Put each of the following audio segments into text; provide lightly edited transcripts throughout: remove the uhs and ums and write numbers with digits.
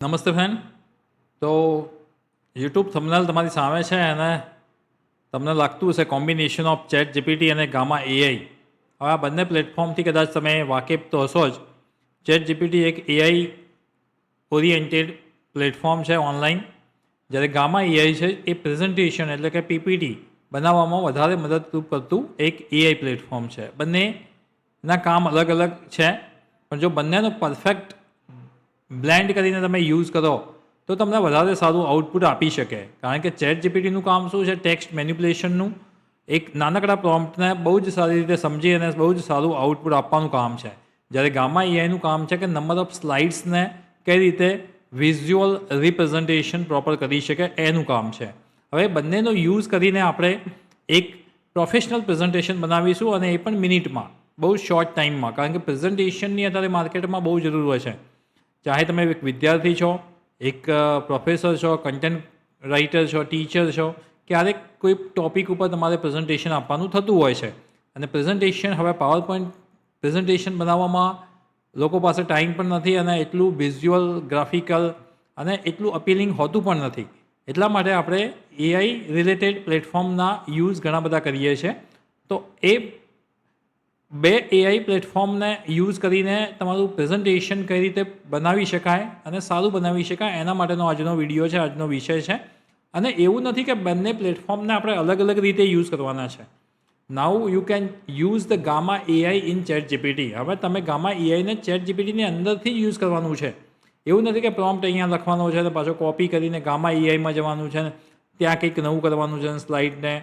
નમસ્તે ફ્રેન્ડ. તો YouTube thumbnail તમારી સામે છે અને તમને લાગતું હશે કોમ્બિનેશન ઓફ ચેટ જીપીટી અને ગામા એઆઈ. હવે આ બંને પ્લેટફોર્મથી કદાચ તમે વાકેફ તો હશો જ. ચેટ જીપીટી એક એઆઈ ઓરિએન્ટેડ પ્લેટફોર્મ છે ઓનલાઈન, જ્યારે ગામા એઆઈ છે એ પ્રેઝન્ટેશન એટલે કે પીપીટી બનાવવામાં વધારે મદદરૂપ કરતું એક એઆઈ પ્લેટફોર્મ છે. બંનેના કામ અલગ અલગ છે, પણ જો બંનેનો પરફેક્ટ બ્લેન્ડ કરીને તમે યુઝ કરો તો તમને વધારે સારું આઉટપુટ આપી શકે. કારણ કે ચેટ જીપીટીનું કામ શું છે? ટેક્સ્ટ મેન્યુપ્યુલેશનનું, એક નાનકડા પ્રોમ્પ્ટને બહુ જ સારી રીતે સમજી અને બહુ જ સારું આઉટપુટ આપવાનું કામ છે. જ્યારે ગામા એઆઈનું કામ છે કે નંબર ઓફ સ્લાઇડ્સને કઈ રીતે વિઝ્યુઅલ રિપ્રેઝન્ટેશન પ્રોપર કરી શકે એનું કામ છે. હવે બંનેનો યુઝ કરીને આપણે એક પ્રોફેશનલ પ્રેઝન્ટેશન બનાવીશું, અને એ પણ મિનિટમાં, બહુ શોર્ટ ટાઈમમાં. કારણ કે પ્રેઝન્ટેશનની અત્યારે માર્કેટમાં બહુ જરૂર હોય છે. ચાહે તમે એક વિદ્યાર્થી છો, એક પ્રોફેસર છો, કન્ટેન્ટ રાઇટર છો, ટીચર છો, ક્યારેક કોઈ ટૉપિક ઉપર તમારે પ્રેઝન્ટેશન આપવાનું થતું હોય છે. અને પ્રેઝન્ટેશન હવે પાવર પોઈન્ટ પ્રેઝન્ટેશન બનાવવામાં લોકો પાસે ટાઈમ પણ નથી, અને એટલું વિઝ્યુઅલ ગ્રાફિકલ અને એટલું અપીલિંગ હોતું પણ નથી. એટલા માટે આપણે એઆઈ રિલેટેડ પ્લેટફોર્મના યુઝ ઘણા બધા કરીએ છીએ. તો એ બે એઆઈ પ્લેટફોર્મને યુઝ કરીને તમારું પ્રેઝન્ટેશન કઈ રીતે બનાવી શકાય અને સારું બનાવી શકાય, એના માટેનો આજનો વિડીયો છે, આજનો વિષય છે. અને એવું નથી કે બંને પ્લેટફોર્મને આપણે અલગ અલગ રીતે યુઝ કરવાના છે. Now you can use the Gamma AI in ChatGPT. હવે તમે ગામા એઆઈને ચેટ જીપીટીની અંદરથી જ યુઝ કરવાનું છે. એવું નથી કે પ્રોમ્પ્ટ અહીંયા લખવાનો છે અને પાછો કોપી કરીને ગામા એઆઈમાં જવાનું છે ને ત્યાં કંઈક નવું કરવાનું છે સ્લાઇડને.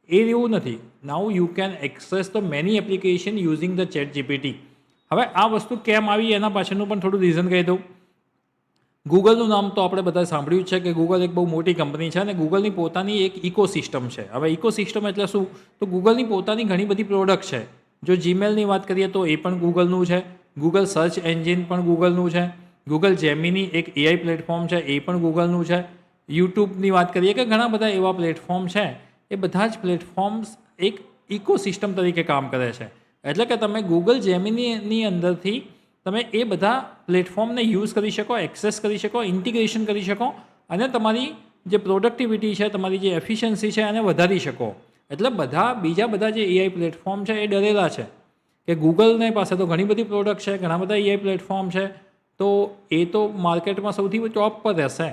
એ એવું નથી. Now you can access the many application using the ChatGPT. હવે આ વસ્તુ કેમ આવી એના પાછળનું પણ થોડું રીઝન કહી દઉં. ગૂગલનું નામ તો આપણે બધા સાંભળ્યું છે કે ગૂગલ એક બહુ મોટી કંપની છે અને ગૂગલની પોતાની એક ઇકોસિસ્ટમ છે. હવે ઇકોસિસ્ટમ એટલે શું? તો ગૂગલની પોતાની ઘણી બધી પ્રોડક્ટ છે. જો જીમેલની વાત કરીએ તો એ પણ ગૂગલનું છે. ગૂગલ સર્ચ એન્જિન પણ ગૂગલનું છે. ગૂગલ જેમિની એક એઆઈ પ્લેટફોર્મ છે, એ પણ ગૂગલનું છે. યુટ્યુબની વાત કરીએ કે ઘણા બધા એવા પ્લેટફોર્મ છે. એ બધા જ પ્લેટફોર્મ્સ એક ઇકોસિસ્ટમ તરીકે કામ કરે છે. એટલે કે તમે ગૂગલ જેમિનીની અંદરથી તમે એ બધા પ્લેટફોર્મને યુઝ કરી શકો, એક્સેસ કરી શકો, ઇન્ટિગ્રેશન કરી શકો, અને તમારી જે પ્રોડક્ટિવિટી છે, તમારી જે એફિશિયન્સી છે, એને વધારી શકો. એટલે બીજા બધા જે એઆઈ પ્લેટફોર્મ છે એ ડરેલા છે કે ગૂગલને પાસે તો ઘણી બધી પ્રોડક્ટ છે, ઘણા બધા એઆઈ પ્લેટફોર્મ છે, તો એ તો માર્કેટમાં સૌથી ટોપ પર રહેશે.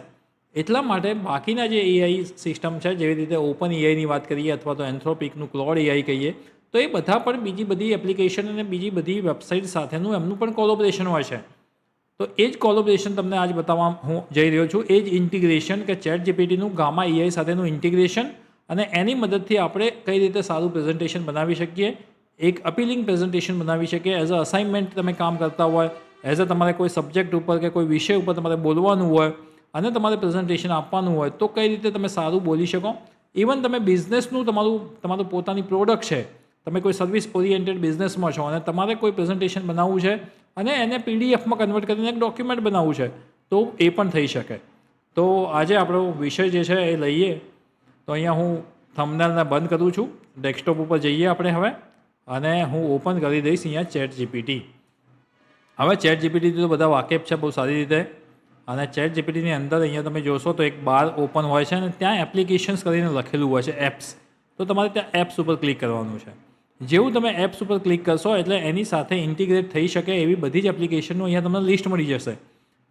એટલા માટે બાકીના જે એઆઈ સિસ્ટમ છે, જેવી રીતે ઓપન એઆઈની વાત કરીએ અથવા તો એન્થ્રોપિકનું ક્લોડ એઆઈ કહીએ, તો એ બધા પણ બીજી બધી એપ્લિકેશન અને બીજી બધી વેબસાઇટ સાથેનું એમનું પણ કોલોબરેશન હોય છે. તો એ જ કોલોબરેશન તમને આજ બતાવવા હું જઈ રહ્યો છું. એ જ ઇન્ટિગ્રેશન કે ચેટ જીપીટીનું ગામા એઆઈ સાથેનું ઇન્ટિગ્રેશન, અને એની મદદથી આપણે કઈ રીતે સારું પ્રેઝન્ટેશન બનાવી શકીએ, એક અપીલિંગ પ્રેઝન્ટેશન બનાવી શકીએ. એઝ અ અસાઇનમેન્ટ તમે કામ કરતા હોય, એઝ અ તમારે કોઈ સબ્જેક્ટ ઉપર કે કોઈ વિષય ઉપર તમારે બોલવાનું હોય અને તમારે પ્રેઝન્ટેશન આપવાનું હોય, તો કઈ રીતે તમે સારું બોલી શકો. ઇવન તમે બિઝનેસનું તમારું પોતાની પ્રોડક્ટ છે, તમે કોઈ સર્વિસ ઓરિએન્ટેડ બિઝનેસમાં છો અને તમારે કોઈ પ્રેઝન્ટેશન બનાવવું છે અને એને પીડીએફમાં કન્વર્ટ કરીને એક ડોક્યુમેન્ટ બનાવવું છે, તો એ પણ થઈ શકે. તો આજે આપણો વિષય જે છે એ લઈએ. તો અહીંયા હું થંબનેલને બંધ કરું છું. ડેસ્કટોપ ઉપર જઈએ આપણે હવે, અને હું ઓપન કરી દઈશ અહીંયા ચેટ જીપીટી. હવે ચેટ જીપીટીથી તો બધા વાકેફ છે બહુ સારી રીતે. અને ચેટ જીપીટીની અંદર અહીંયા તમે જોશો તો એક બાર ઓપન હોય છે અને ત્યાં એપ્લિકેશન્સ કરીને લખેલું હોય છે, એપ્સ. તો તમારે ત્યાં એપ્સ ઉપર ક્લિક કરવાનું છે. જેવું તમે એપ્સ ઉપર ક્લિક કરશો એટલે એની સાથે ઇન્ટિગ્રેટ થઈ શકે એવી બધી જ એપ્લિકેશનનું અહીંયા તમને લિસ્ટ મળી જશે.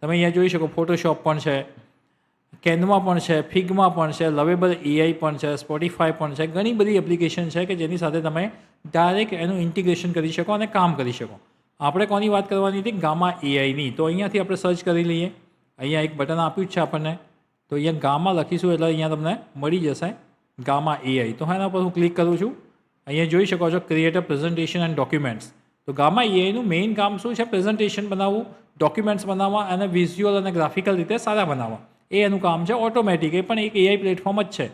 તમે અહીંયા જોઈ શકો ફોટોશોપ પણ છે, કેનવા પણ છે, ફિગ્મા પણ છે, લવેબલ એઆઈ પણ છે, સ્પોટીફાય પણ છે. ઘણી બધી એપ્લિકેશન છે કે જેની સાથે તમે ડાયરેક્ટ એનું ઇન્ટિગ્રેશન કરી શકો અને કામ કરી શકો. આપણે કોની વાત કરવાની હતી? ગામા એઆઈની. તો અહીંયાથી આપણે સર્ચ કરી લઈએ. અહીંયા એક બટન આપ્યું જ છે આપણને, તો અહીંયા ગામા લખીશું એટલે અહીંયા તમને મળી જશે ગામા એઆઈ. તો એના પર હું ક્લિક કરું છું. અહીંયા જોઈ શકો છો create a presentation and documents. તો ગામા એઆઈનું મેઇન કામ શું છે? પ્રેઝન્ટેશન બનાવવું, ડોક્યુમેન્ટ્સ બનાવવા અને વિઝ્યુઅલ અને ગ્રાફિકલ રીતે સારા બનાવવા. એ એનું કામ છે. ઓટોમેટિક એ પણ એક એઆઈ પ્લેટફોર્મ જ છે.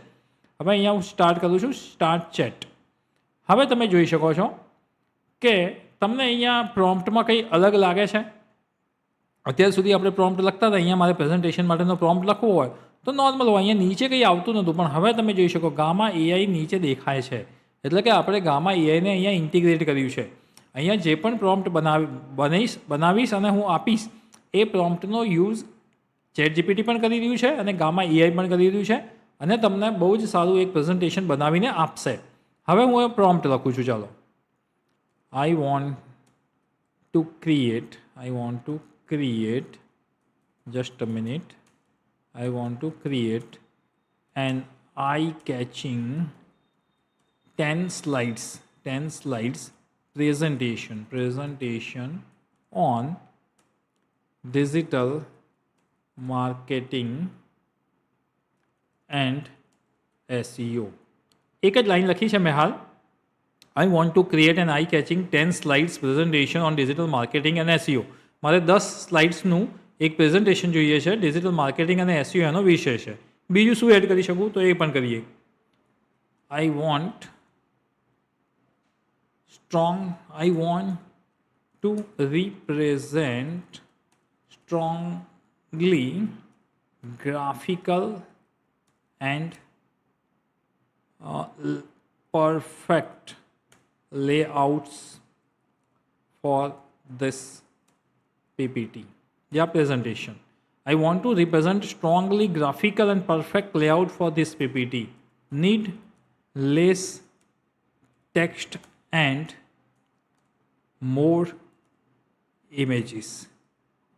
હવે અહીંયા હું સ્ટાર્ટ કરું છું, સ્ટાર્ટ ચેટ. હવે તમે જોઈ શકો છો કે તમને અહીંયા પ્રોમ્પ્ટમાં કંઈ અલગ લાગે છે. અત્યાર સુધી આપણે પ્રોમ્પ્ટ લખતા હતા, અહીંયા મારે પ્રેઝન્ટેશન માટેનો પ્રોમ્પ્ટ લખવો હોય તો નોર્મલ હોય, અહીંયા નીચે કંઈ આવતું નહોતું. પણ હવે તમે જોઈ શકો ગામા એઆઈ નીચે દેખાય છે. એટલે કે આપણે ગામા એઆઈને અહીંયા ઇન્ટિગ્રેટ કર્યું છે. અહીંયા જે પણ પ્રોમ્પ્ટ બનાવીશ અને હું આપીશ, એ પ્રોમ્પ્ટનો યુઝ ચેટ જીપીટી પણ કરી રહ્યું છે અને ગામા એઆઈ પણ કરી રહ્યું છે અને તમને બહુ જ સારું એક પ્રેઝન્ટેશન બનાવીને આપશે. હવે હું એ પ્રોમ્પ્ટ લખું છું. ચાલો, I want to create, just a minute, I want to create an eye-catching 10 slides presentation on digital marketing and SEO. એક જ લાઈન લખી છે મેં હાલ. I want to create an eye-catching 10 slides presentation on digital marketing and SEO. મારે 10 સ્લાઇડ્સનું એક presentation જોઈએ છે ડિજિટલ માર્કેટિંગ અને SEO એનો વિષય છે. બીજું શું એડ કરી શકું તો એ પણ કરીએ. I want to represent strongly graphical and perfect layouts for this PPT. Yeah, presentation. I want to represent strongly graphical and perfect layout for this PPT. Need less text and more images.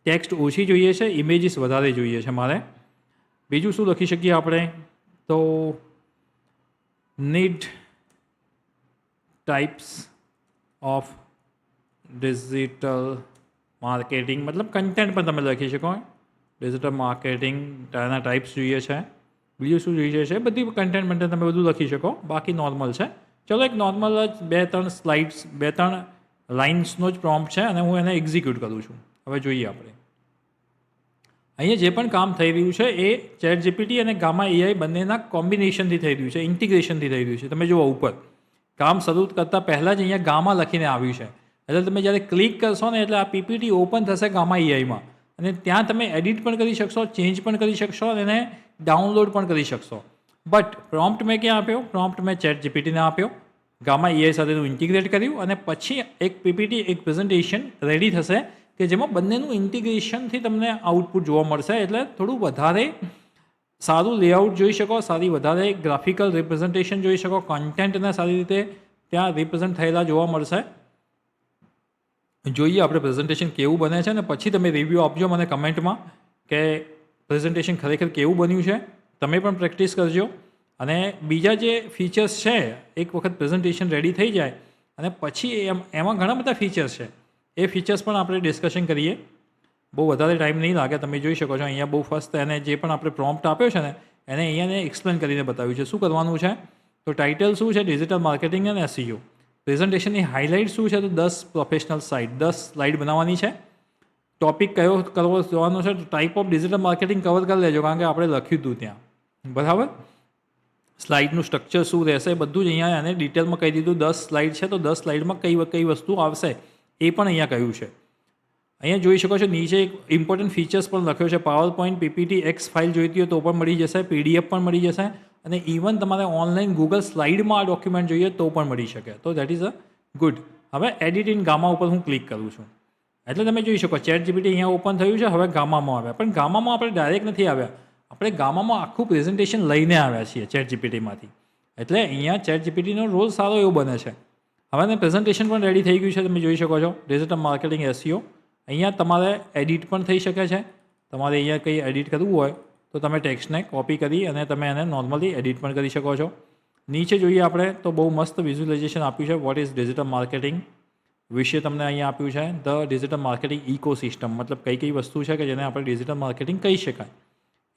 Text ઓછી જોઈએ છે, images વધારે જોઈએ છે મારે. બીજું શું લખી શકીએ આપણે તો need types of digital marketing, मतलब કન્ટેન્ટ પણ તમે લખી શકો. ડિજિટલ માર્કેટિંગ તેના ટાઈપ્સ જોઈએ છે, બીજું શું જોઈએ છે, બધી કન્ટેન્ટ માટે તમે બધું લખી શકો. બાકી નોર્મલ છે. ચલો, એક નોર્મલ જ 2-3 સ્લાઇડ્સ 2-3 લાઇન્સનો જ પ્રોમ્પ્ટ છે અને હું એને એક્ઝિક્યુટ કરું છું. હવે જોઈએ આપણે અહીંયા જે પણ કામ થઈ રહ્યું છે એ ચેટ જીપીટી અને ગામા એઆઈ બંનેના કોમ્બિનેશનથી થઈ રહ્યું છે, ઇન્ટિગ્રેશનથી થઈ રહ્યું છે. તમે જુઓ ઉપર કામ શરૂ કરતાં પહેલાં જ અહીંયા ગામા લખીને આવ્યું છે. એટલે તમે જ્યારે ક્લિક કરશો ને એટલે આ પીપીટી ઓપન થશે ગામા એઆઈમાં અને ત્યાં તમે એડિટ પણ કરી શકશો, ચેન્જ પણ કરી શકશો અને એને ડાઉનલોડ પણ કરી શકશો. બટ પ્રોમ્પ્ટ મેં ક્યાં આપ્યો? પ્રોમ્પ્ટ મેં ચેટ જીપીટીને આપ્યો, ગામા એઆઈ સાથે ઇન્ટિગ્રેટ કર્યું અને પછી એક પીપીટી એક પ્રેઝન્ટેશન રેડી થશે કે જેમાં બંનેનું ઇન્ટિગ્રેશનથી તમને આઉટપુટ જોવા મળશે. એટલે થોડું વધારે સારું લેઆઉટ જોઈ શકો, સારી વધારે ગ્રાફિકલ રિપ્રેઝન્ટેશન જોઈ શકો, કન્ટેન્ટને સારી રીતે ત્યાં રિપ્રેઝન્ટ થયેલા જોવા મળશે. જોઈએ આપણે પ્રેઝન્ટેશન કેવું બને છે અને પછી તમે રિવ્યૂ આપજો મને કમેન્ટમાં કે પ્રેઝન્ટેશન ખરેખર કેવું બન્યું છે. તમે પણ પ્રેક્ટિસ કરજો અને બીજા જે ફીચર્સ છે એક વખત પ્રેઝન્ટેશન રેડી થઈ જાય અને પછી એમાં ઘણા બધા ફીચર્સ છે, એ ફીચર્સ પણ આપણે ડિસ્કશન કરીએ. બહુ વધારે ટાઈમ નહીં લાગે. તમે જોઈ શકો છો અહીંયા બહુ ફર્સ્ટ એને જે પણ આપણે પ્રોમ્પ્ટ આપ્યો છે ને એને અહીંયા એક્સપ્લેન કરીને બતાવ્યું છે શું કરવાનું છે. તો ટાઇટલ શું છે? ડિજિટલ માર્કેટિંગ અને SEO. પ્રેઝન્ટેશનની હાઇલાઇટ શું છે? તો 10 પ્રોફેશનલ સાઇટ 10 સ્લાઇડ બનાવવાની છે. ટોપિક કયો કરવો જોવાનો છે? તો type of digital marketing cover કરી લેજો કારણ કે આપણે લખ્યું હતું ત્યાં, બરાબર. સ્લાઇડનું સ્ટ્રક્ચર શું રહેશે બધું જ અહીંયા એને ડિટેલમાં કહી દીધું. 10 સ્લાઇડ છે તો 10 સ્લાઇડમાં કઈ વસ્તુ આવશે એ પણ અહીંયા કહ્યું છે. અહીંયા જોઈ શકો છો નીચે એક ઇમ્પોર્ટન્ટ ફીચર્સ પણ લખ્યો છે. Power point PPT x file જોઈતી હોય તો પણ મળી જશે, PDF પણ મળી જશે અને ઇવન તમારે ઓનલાઈન ગૂગલ સ્લાઇડમાં આ ડોક્યુમેન્ટ જોઈએ તો પણ મળી શકે. તો દેટ ઇઝ અ ગુડ. હવે એડિટ ઇન ગામા ઉપર હું ક્લિક કરું છું એટલે તમે જોઈ શકો ચેટ જીપીટી અહીંયા ઓપન થયું છે. હવે ગામામાં આવ્યા, પણ ગામામાં આપણે ડાયરેક્ટ નથી આવ્યા, આપણે ગામામાં આખું પ્રેઝન્ટેશન લઈને આવ્યા છીએ ચેટ જીપીટીમાંથી. એટલે અહીંયા ચેટ જીપીટીનો રોલ સારો એવો બને છે. હવે પ્રેઝન્ટેશન પણ રેડી થઈ ગયું છે, તમે જોઈ શકો છો. ડિજિટલ માર્કેટિંગ SEO અહીંયા તમારે એડિટ પણ થઈ શકે છે. તમારે અહીંયા કંઈ એડિટ કરવું હોય તો તમે ટેક્સ્ટને કોપી કરી અને તમે એને નોર્મલી એડિટ પણ કરી શકો છો. નીચે જોઈએ આપણે તો બહુ મસ્ત વિઝ્યુલાઇઝેશન આપ્યું છે. વોટ ઇઝ ડિજિટલ માર્કેટિંગ વિશે તમને અહીંયા આપ્યું છે. ધ ડિજિટલ માર્કેટિંગ ઇકોસિસ્ટમ, મતલબ કઈ વસ્તુ છે કે જેને આપણે ડિજિટલ માર્કેટિંગ કહી શકાય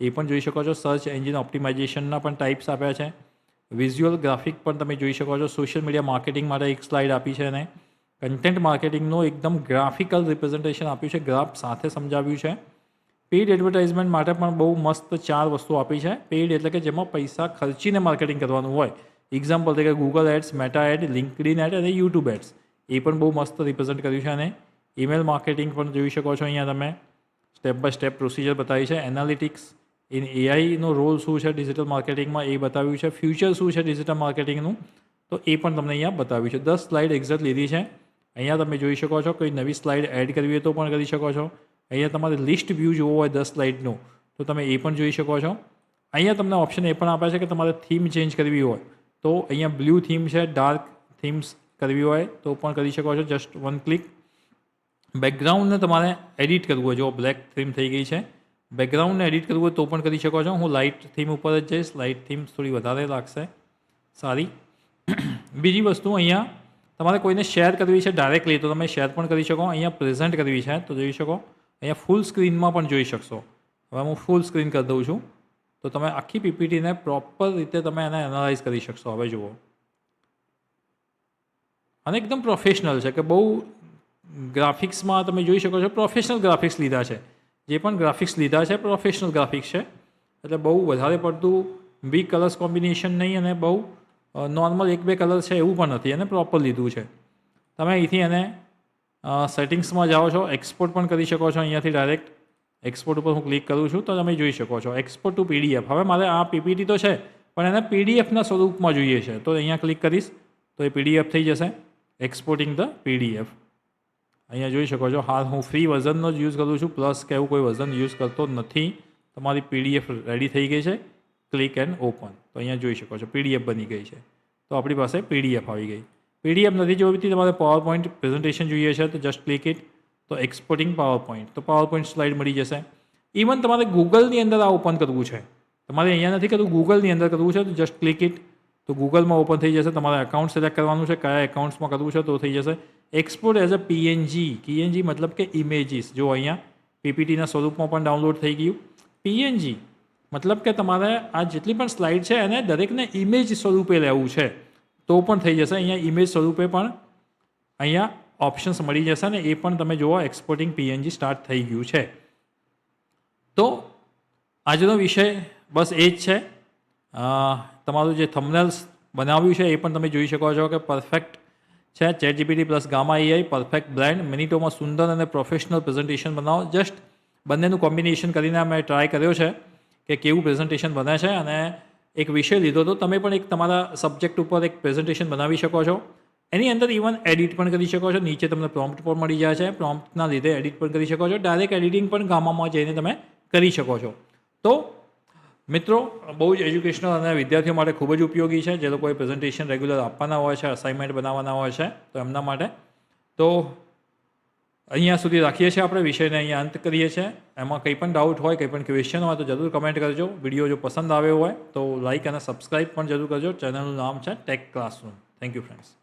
એ પણ જોઈ શકો છો. સર્ચ એન્જિન ઓપ્ટિમાઇઝેશનના પણ ટાઈપ્સ આપ્યા છે. વિઝ્યુઅલ ગ્રાફિક પણ તમે જોઈ શકો છો. સોશિયલ મીડિયા માર્કેટિંગ માટે એક સ્લાઇડ આપી છે અને કન્ટેન્ટ માર્કેટિંગનું એકદમ ગ્રાફિકલ રિપ્રેઝન્ટેશન આપ્યું છે, ગ્રાફ સાથે સમજાવ્યું છે. પેઇડ એડવર્ટાઇઝમેન્ટ માટે પણ બહુ મસ્ત 4 વસ્તુ આપી છે. પેઇડ એટલે કે જેમાં પૈસા ખર્ચીને માર્કેટિંગ કરવાનું હોય. એક્ઝામ્પલ તરીકે Google ads, Meta ad, LinkedIn ad અને યુટ્યુબ એડ્સ, એ પણ બહુ મસ્ત રિપ્રેઝન્ટ કર્યું છે. અને ઈમેલ માર્કેટિંગ પણ જોઈ શકો છો. અહીંયા તમે સ્ટેપ બાય સ્ટેપ પ્રોસિજર બતાવી છે. એનાલિટિક્સ ઇન એઆઈનો રોલ શું છે ડિજિટલ માર્કેટિંગમાં એ બતાવ્યું છે. ફ્યુચર શું છે ડિજિટલ માર્કેટિંગનું તો એ પણ તમને અહીંયા બતાવ્યું છે. 10 સ્લાઇડ એક્ઝેક્ટ લીધી છે. અહીંયા તમે જોઈ શકો છો કોઈ નવી સ્લાઇડ એડ કરવી હોય તો પણ કરી શકો છો. અહીંયા તમારે લિસ્ટ વ્યૂ જોવો હોય 10 સ્લાઇડનું તો તમે એ પણ જોઈ શકો છો. અહીંયા તમને ઓપ્શન એ પણ આપે છે કે તમારે થીમ ચેન્જ કરવી હોય તો અહીંયા બ્લુ થીમ છે, ડાર્ક થીમ્સ કરવી હોય તો પણ કરી શકો છો. Just one click. બેકગ્રાઉન્ડને તમારે એડિટ કરવું હોય, જો બ્લેક થીમ થઈ ગઈ છે, બેકગ્રાઉન્ડને એડિટ કરવું હોય તો પણ કરી શકો છો. હું લાઇટ થીમ ઉપર જ જઈશ. લાઇટ થીમ થોડી વધારે લાગશે સારી. બીજી વસ્તુ અહીંયા તમારે કોઈને શેર કરવી છે ડાયરેક્ટલી તો તમે શેર પણ કરી શકો. અહીંયા પ્રેઝન્ટ કરવી છે તો જોઈ શકો. અહીંયા ફૂલ સ્ક્રીનમાં પણ જોઈ શકશો. હવે હું ફૂલ સ્ક્રીન કરી દઉં છું તો તમે આખી પીપીટીને પ્રોપર રીતે તમે એને એનાલાઇઝ કરી શકશો. હવે જુઓ, અને એકદમ પ્રોફેશનલ છે કે બહુ ગ્રાફિક્સમાં તમે જોઈ શકો છો પ્રોફેશનલ ગ્રાફિક્સ લીધા છે. જે પણ ગ્રાફિક્સ લીધા છે પ્રોફેશનલ ગ્રાફિક્સ છે, એટલે બહુ વધારે પડતું બિગ કલર્સ કોમ્બિનેશન નહીં અને બહુ નોર્મલ 1-2 કલર છે એવું પણ નથી, એને પ્રોપર લીધું છે. તમે અહીંથી એને સેટિંગ્સમાં જાઓ છો, એક્સપોર્ટ પણ કરી શકો છો. અહીંયાથી ડાયરેક્ટ એક્સપોર્ટ ઉપર હું ક્લિક કરું છું તો તમે જોઈ શકો છો એક્સપોર્ટ ટુ પીડીએફ. હવે મારે આ પીપીટી તો છે પણ એને પીડીએફના સ્વરૂપમાં જોઈએ છે તો અહીંયા ક્લિક કરીશ તો એ પીડીએફ થઈ જશે. Exporting the PDF. અહીંયા જોઈ શકો છો. હાલ હું ફ્રી વર્ઝનનો જ યુઝ કરું છું, પ્લસ કે એવું કોઈ વર્ઝન યુઝ કરતો નથી. તમારી પીડીએફ રેડી થઈ ગઈ છે. Click and open. તો અહીંયા જોઈ શકો છો પીડીએફ બની ગઈ છે. તો આપણી પાસે પીડીએફ આવી ગઈ. પીડીએફ નથી જોઈતી, તમારે પાવર પોઈન્ટ પ્રેઝન્ટેશન જોઈએ છે તો જસ્ટ ક્લિક ઇટ તો એક્સપોર્ટિંગ પાવર પોઈન્ટ. તો પાવર પોઈન્ટ સ્લાઇડ મળી જશે. ઇવન તમારે ગૂગલની અંદર આ ઓપન કરવું છે, તમારે અહીંયા નથી કરવું, ગૂગલની અંદર કરવું છે તો જસ્ટ ક્લિક ઇટ તો ગૂગલમાં ઓપન થઈ જશે. તમારે એકાઉન્ટ સિલેક્ટ કરવાનું છે, કયા એકાઉન્ટ્સમાં કરવું છે તો થઈ જશે. Export as a PNG. PNG મતલબ કે ઇમેજીસ. જો અહીંયા પીપીટીના સ્વરૂપમાં પણ ડાઉનલોડ થઈ ગયું. પીએનજી મતલબ કે તમારે આ જેટલી પણ સ્લાઇડ છે એને દરેકને ઇમેજ સ્વરૂપે લેવું છે તો પણ થઈ જશે. અહીંયા ઇમેજ સ્વરૂપે પણ અહીંયા ઓપ્શન્સ મળી જશે ને એ પણ તમે જુઓ એક્સપોર્ટિંગ પીએનજી સ્ટાર્ટ થઈ ગયું છે. તો આજનો વિષય બસ એ જ છે. તમારું જે થંબનેલ્સ બનાવ્યું છે એ પણ તમે જોઈ શકો છો કે પરફેક્ટ છે. ChatGPT plus gamma AI perfect blend. મિનિટોમાં સુંદર અને પ્રોફેશનલ પ્રેઝન્ટેશન બનાવો. જસ્ટ બંનેનું કોમ્બિનેશન કરીને મેં ટ્રાય કર્યો છે કે કેવું પ્રેઝન્ટેશન બને છે, અને એક વિષય લીધો તો તમે પણ એક તમારા સબ્જેક્ટ ઉપર એક પ્રેઝન્ટેશન બનાવી શકો છો. એની અંદર ઇવન એડિટ પણ કરી શકો છો. નીચે તમને પ્રોમ્પ્ટ પણ મળી જાય છે. પ્રોમ્પ્ટના લીધે એડિટ પણ કરી શકો છો. ડાયરેક્ટ એડિટિંગ પણ ગામામાં જઈને તમે કરી શકો છો. તો મિત્રો, બહુ જ એજ્યુકેશનલ અને વિદ્યાર્થીઓ માટે ખૂબ જ ઉપયોગી છે. જે લોકોએ પ્રેઝન્ટેશન રેગ્યુલર આપવાના હોય છે, અસાઇનમેન્ટ બનાવવાના હોય છે તો એમના માટે. તો અહીંયા સુધી રાખીએ છીએ આપણે વિષયને, અહીંયા અંત કરીએ છીએ. એમાં કંઈ પણ ડાઉટ હોય, કંઈ પણ ક્વેશ્ચન હોય તો જરૂર કમેન્ટ કરજો. વિડીયો જો પસંદ આવ્યો હોય તો લાઇક અને સબસ્ક્રાઇબ પણ જરૂર કરજો. ચેનલનું નામ છે tech classroom. Thank you friends.